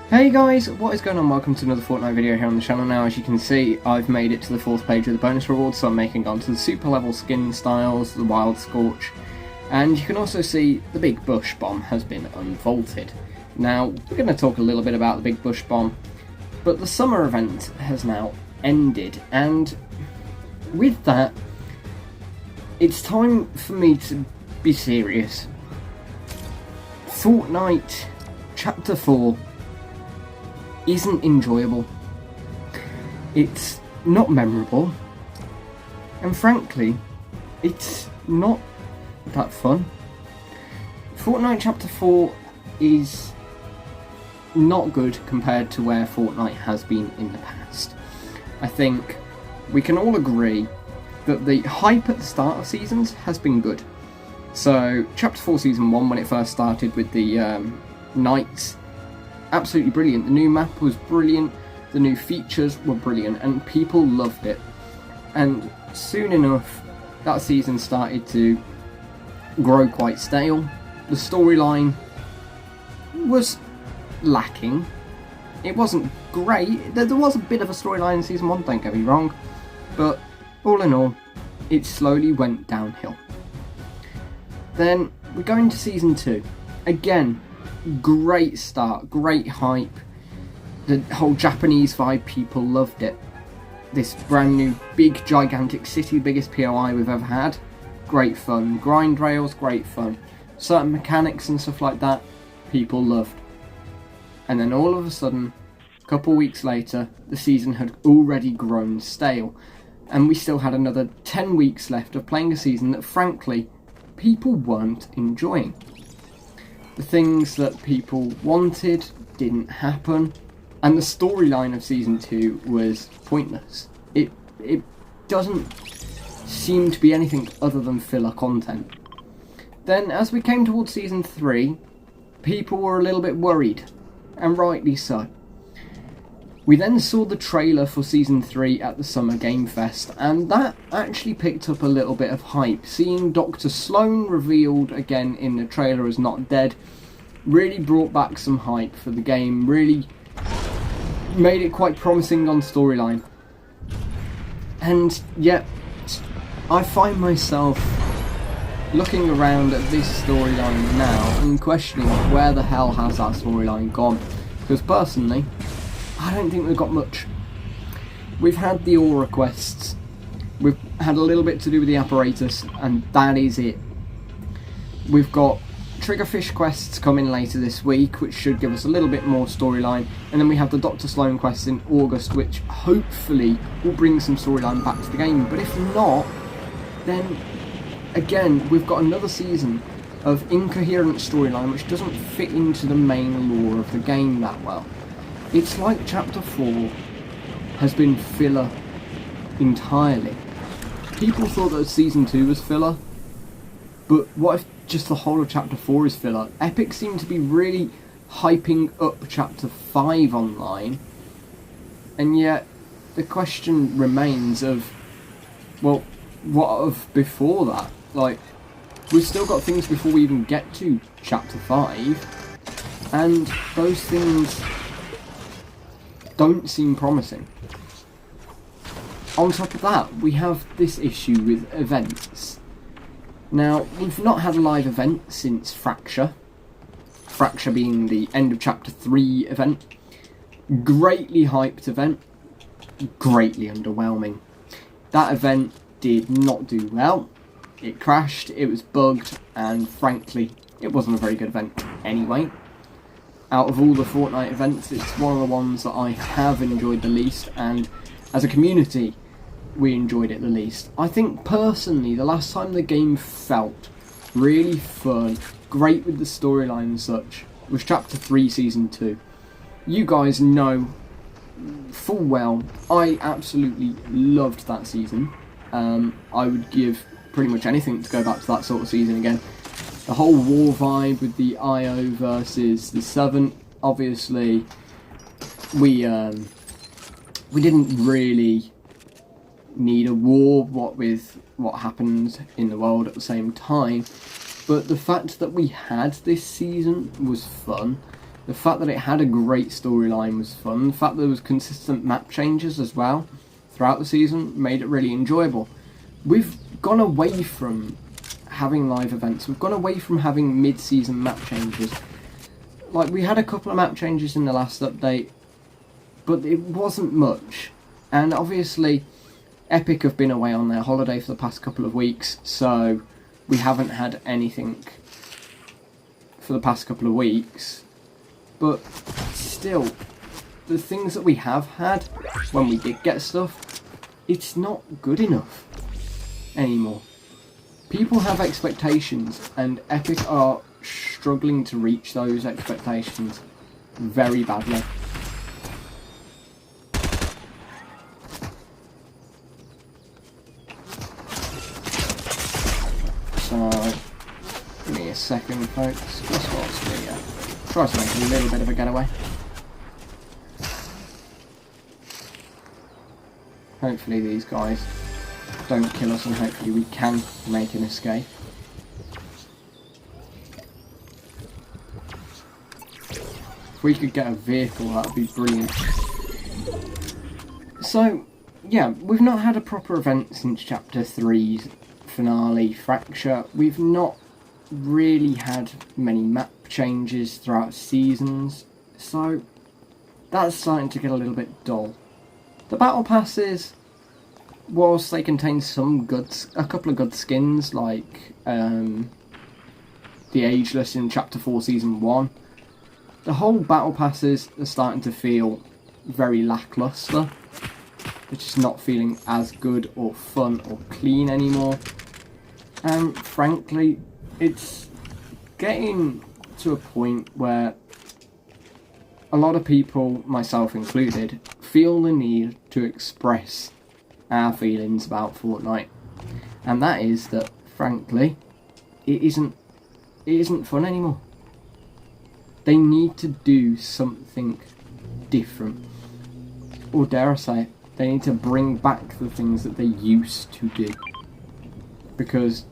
Hey guys, what is going on? Welcome to another Fortnite video here on the channel. Now, as you can see, I've made it to the 4th page of the bonus rewards, so I'm making on to the super level skin styles, the Wild Scorch, and you can also see the Big Bush Bomb has been unvaulted. Now, we're going to talk a little bit about the Big Bush Bomb, but the summer event has now ended, and with that, it's time for me to be serious. Fortnite Chapter 4 isn't enjoyable, it's not memorable, and frankly, it's not that fun. Fortnite Chapter 4 is not good compared to where Fortnite has been in the past. I think we can all agree that the hype at the start of seasons has been good. So Chapter 4 Season 1, when it first started with the Knights, absolutely brilliant. The new map was brilliant, the new features were brilliant, and people loved it. And soon enough, that season started to grow quite stale. The storyline was lacking. It wasn't great. There was a bit of a storyline in Season 1, don't get me wrong, but all in all, it slowly went downhill. Then we go into Season 2. Again, great start, great hype, the whole Japanese vibe, people loved it. This brand new big gigantic city, biggest POI we've ever had, great fun. Grind rails, great fun. Certain mechanics and stuff like that, people loved. And then all of a sudden, a couple weeks later, the season had already grown stale, and we still had another 10 weeks left of playing a season that frankly people weren't enjoying. The things that people wanted didn't happen, and the storyline of Season 2 was pointless. It doesn't seem to be anything other than filler content. Then, as we came towards Season 3, people were a little bit worried, and rightly so. We then saw the trailer for Season 3 at the Summer Game Fest, and that actually picked up a little bit of hype. Seeing Dr. Sloan revealed again in the trailer as not dead really brought back some hype for the game, really made it quite promising on storyline. And yet, I find myself looking around at this storyline now and questioning where the hell has that storyline gone, because personally, I don't think we've got much. We've had the aura quests, we've had a little bit to do with the apparatus, and that is it. We've got Triggerfish quests coming later this week, which should give us a little bit more storyline, and then we have the Dr. Sloan quests in August, which hopefully will bring some storyline back to the game. But if not, then again, we've got another season of incoherent storyline which doesn't fit into the main lore of the game that well. It's like Chapter 4 has been filler entirely. People thought that Season 2 was filler, but what if just the whole of Chapter 4 is filler? Epic seem to be really hyping up Chapter 5 online, and yet the question remains of, well, what of before that? Like, we've still got things before we even get to Chapter 5, and those things don't seem promising. On top of that, we have this issue with events. Now, we've not had a live event since Fracture. Fracture being the end of Chapter 3 event. Greatly hyped event, greatly underwhelming. That event did not do well. It crashed, it was bugged, and frankly, it wasn't a very good event anyway. Out of all the Fortnite events, it's one of the ones that I have enjoyed the least, and as a community, we enjoyed it the least. I think personally, the last time the game felt really fun, great with the storyline and such, was Chapter 3 Season 2. You guys know full well, I absolutely loved that season. I would give pretty much anything to go back to that sort of season again. The whole war vibe with the IO versus the Servant, obviously, we didn't really need a war, what with what happened in the world at the same time, but the fact that we had this season was fun. The fact that it had a great storyline was fun. The fact that there was consistent map changes as well throughout the season made it really enjoyable. We've gone away from having live events. We've gone away from having mid-season map changes. Like, we had a couple of map changes in the last update, but it wasn't much. And obviously, Epic have been away on their holiday for the past couple of weeks, so we haven't had anything for the past couple of weeks. But still, the things that we have had when we did get stuff, it's not good enough anymore. People have expectations, and Epic are struggling to reach those expectations very badly. So, give me a second, folks. Just watch me try to make a little bit of a getaway. Hopefully these guys don't kill us, and hopefully we can make an escape. If we could get a vehicle, that would be brilliant. So, yeah, we've not had a proper event since Chapter 3's finale, Fracture. We've not really had many map changes throughout seasons, so that's starting to get a little bit dull. The battle passes, whilst they contain a couple of good skins, like the Ageless in Chapter 4 Season 1, the whole battle passes are starting to feel very lackluster. It's just not feeling as good or fun or clean anymore. And frankly, it's getting to a point where a lot of people, myself included, feel the need to express our feelings about Fortnite. And that is that, frankly, it isn't fun anymore. They need to do something different. Or dare I say it, they need to bring back the things that they used to do. Because,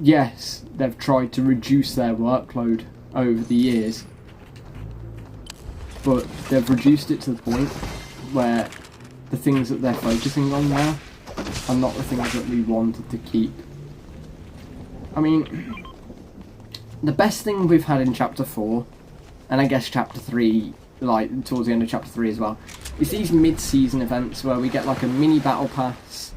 yes, they've tried to reduce their workload over the years, but they've reduced it to the point where the things that they're focusing on now are not the things that we wanted to keep. I mean, the best thing we've had in Chapter 4, and I guess Chapter 3, like towards the end of Chapter 3 as well, is these mid-season events where we get like a mini battle pass,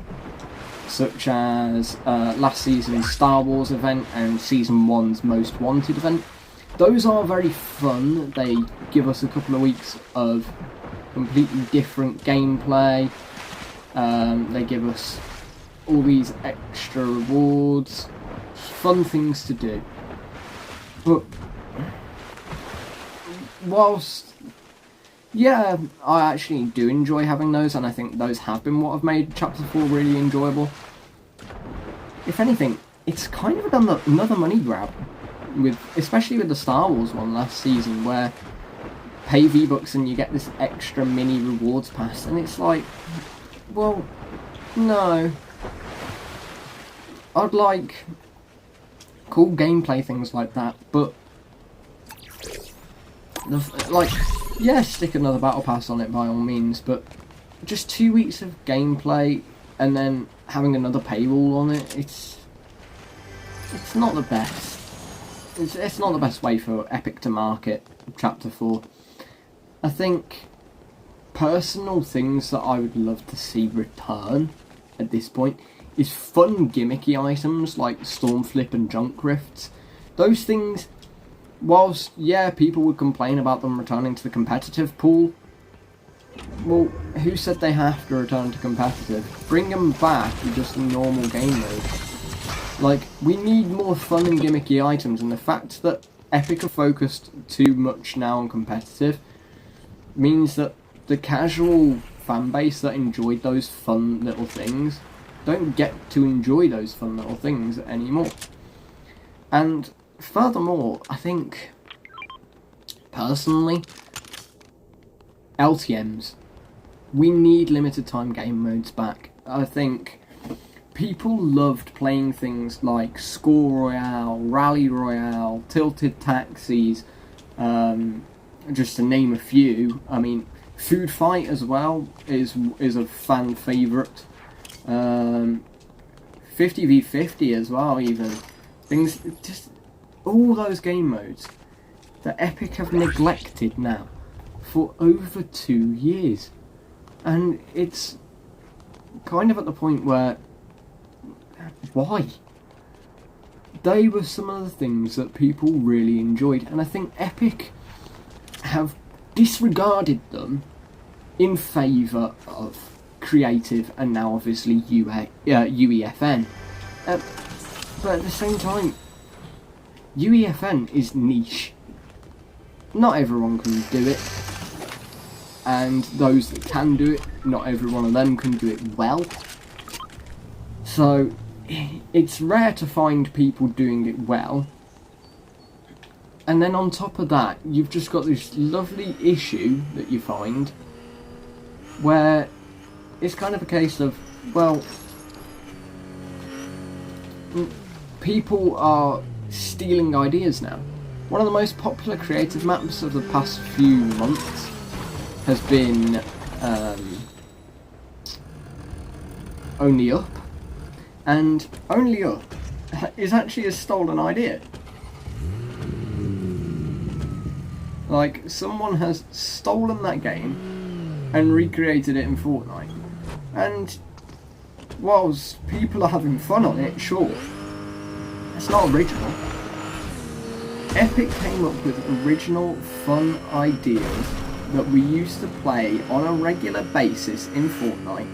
such as last season's Star Wars event and Season 1's Most Wanted event. Those are very fun. They give us a couple of weeks of completely different gameplay. They give us all these extra rewards, fun things to do. But whilst, yeah, I actually do enjoy having those, and I think those have been what have made Chapter 4 really enjoyable. If anything, it's kind of another money grab, especially with the Star Wars one last season, where pay V-Bucks and you get this extra mini rewards pass, and it's like, well, no. I'd like cool gameplay things like that, but like, yeah, stick another battle pass on it by all means, but just 2 weeks of gameplay and then having another paywall on it, it's not the best. It's not the best way for Epic to market Chapter 4. I think personal things that I would love to see return at this point is fun gimmicky items like Stormflip and Junk Rifts. Those things, whilst, yeah, people would complain about them returning to the competitive pool, well, who said they have to return to competitive? Bring them back in just a normal game mode. Like, we need more fun and gimmicky items, and the fact that Epic are focused too much now on competitive means that the casual fanbase that enjoyed those fun little things don't get to enjoy those fun little things anymore. And furthermore, I think, personally, LTMs. We need limited time game modes back. I think people loved playing things like Score Royale, Rally Royale, Tilted Taxis, just to name a few. I mean, Food Fight as well is a fan favourite. 50v50 as well, even. Things, just all those game modes that Epic have neglected now for over 2 years. And it's kind of at the point where, why? They were some of the things that people really enjoyed, and I think Epic have disregarded them in favour of creative and now obviously UEFN. But at the same time, UEFN is niche. Not everyone can do it, and those that can do it, not every one of them can do it well. So it's rare to find people doing it well. And then on top of that, you've just got this lovely issue that you find where it's kind of a case of, well, people are stealing ideas now. One of the most popular creative maps of the past few months has been Only Up. And Only Up is actually a stolen idea. Like, someone has stolen that game and recreated it in Fortnite. And whilst people are having fun on it, sure, it's not original. Epic came up with original, fun ideas that we used to play on a regular basis in Fortnite.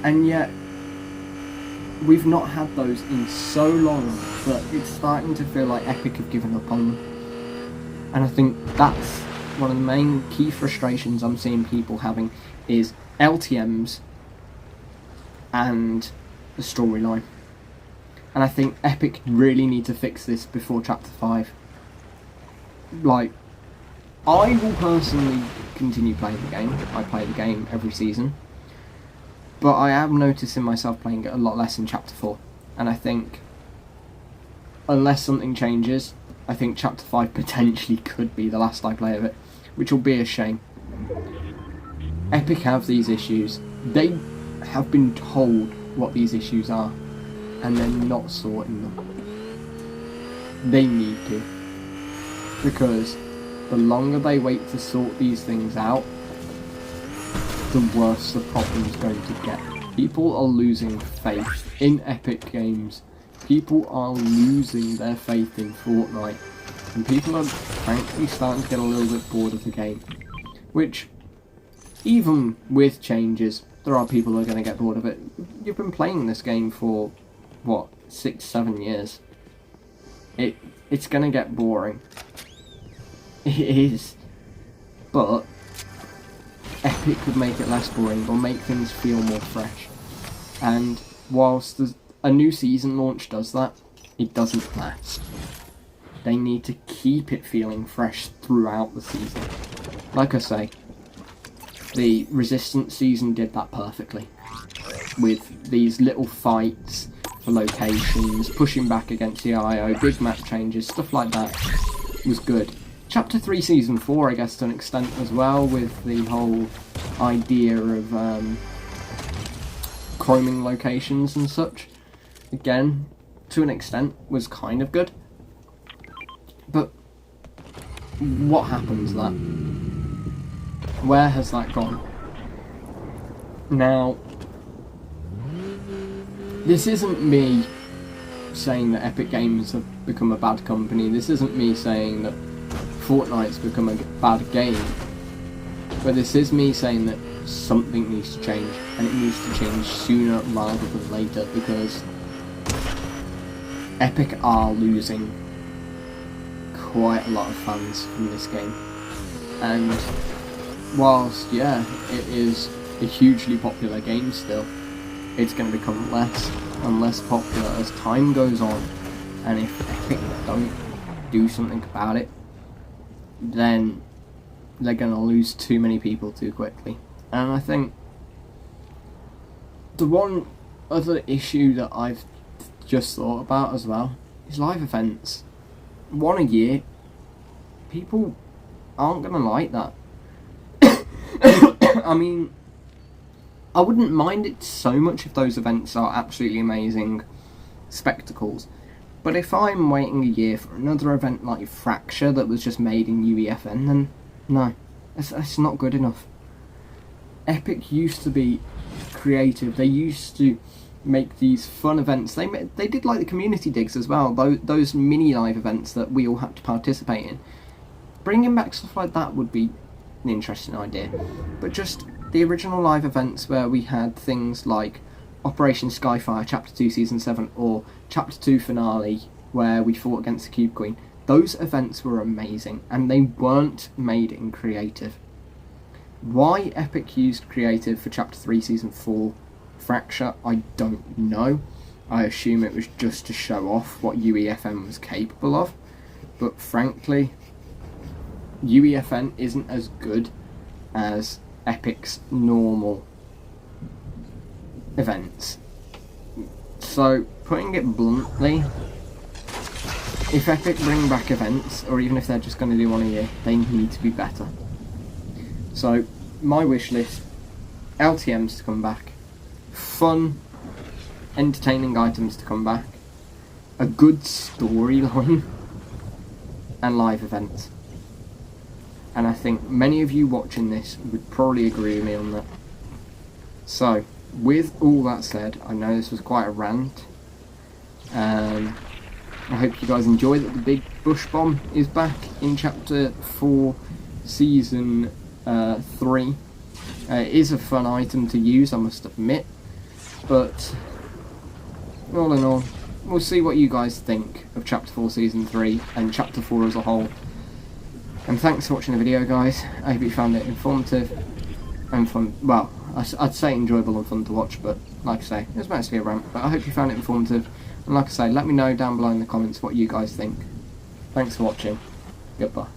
And yet, we've not had those in so long that it's starting to feel like Epic have given up on them. And I think that's one of the main key frustrations I'm seeing people having is LTMs and the storyline. And I think Epic really need to fix this before Chapter 5. Like, I will personally continue playing the game. I play the game every season. But I am noticing myself playing it a lot less in Chapter 4. And I think, unless something changes, I think Chapter 5 potentially could be the last I play of it, which will be a shame. Epic have these issues. They have been told what these issues are, and they're not sorting them. They need to. Because the longer they wait to sort these things out, the worse the problem's going to get. People are losing faith in Epic Games. People are losing their faith in Fortnite. And people are frankly starting to get a little bit bored of the game. Which, even with changes, there are people who are going to get bored of it. You've been playing this game for, what, 6-7 years. It's going to get boring. It is. But Epic could make it less boring or make things feel more fresh. And whilst a new season launch does that, it doesn't last. They need to keep it feeling fresh throughout the season. Like I say, the Resistance season did that perfectly. With these little fights for locations, pushing back against the IO, big map changes, stuff like that was good. Chapter 3 Season 4, I guess, to an extent as well, with the whole idea of chroming locations and such. Again, to an extent, was kind of good. But what happened to that? Where has that gone? Now, this isn't me saying that Epic Games have become a bad company. This isn't me saying that Fortnite's become a bad game. But this is me saying that something needs to change, and it needs to change sooner rather than later, because Epic are losing quite a lot of fans from this game. And whilst, yeah, it is a hugely popular game still, it's going to become less and less popular as time goes on. And if Epic don't do something about it, then they're going to lose too many people too quickly. And I think the one other issue that I've just thought about as well is live events. One a year people aren't going to like that. I mean, I wouldn't mind it so much if those events are absolutely amazing spectacles. But if I'm waiting a year for another event like Fracture that was just made in UEFN, then no, it's not good enough. Epic used to be creative. They used to make these fun events. They did like the community digs as well, those mini live events that we all had to participate in. Bringing back stuff like that would be an interesting idea. But just the original live events where we had things like Operation Skyfire Chapter 2 Season 7 or Chapter 2 Finale where we fought against the Cube Queen, those events were amazing and they weren't made in creative. Why Epic used creative for Chapter 3 Season 4 Fracture, I don't know. I assume it was just to show off what UEFN was capable of, but frankly, UEFN isn't as good as Epic's normal events. So, putting it bluntly, if Epic bring back events, or even if they're just going to do one a year, they need to be better. So, my wish list, LTMs to come back, fun, entertaining items to come back, a good storyline, and live events. And I think many of you watching this would probably agree with me on that. So, with all that said, I know this was quite a rant. I hope you guys enjoy that the big bush bomb is back in Chapter 4, Season 3. It is a fun item to use, I must admit. But, all in all, we'll see what you guys think of Chapter 4, Season 3, and Chapter 4 as a whole. And thanks for watching the video, guys. I hope you found it informative and fun. Well, I'd say enjoyable and fun to watch, but like I say, it was mostly a rant. But I hope you found it informative. And like I say, let me know down below in the comments what you guys think. Thanks for watching. Goodbye.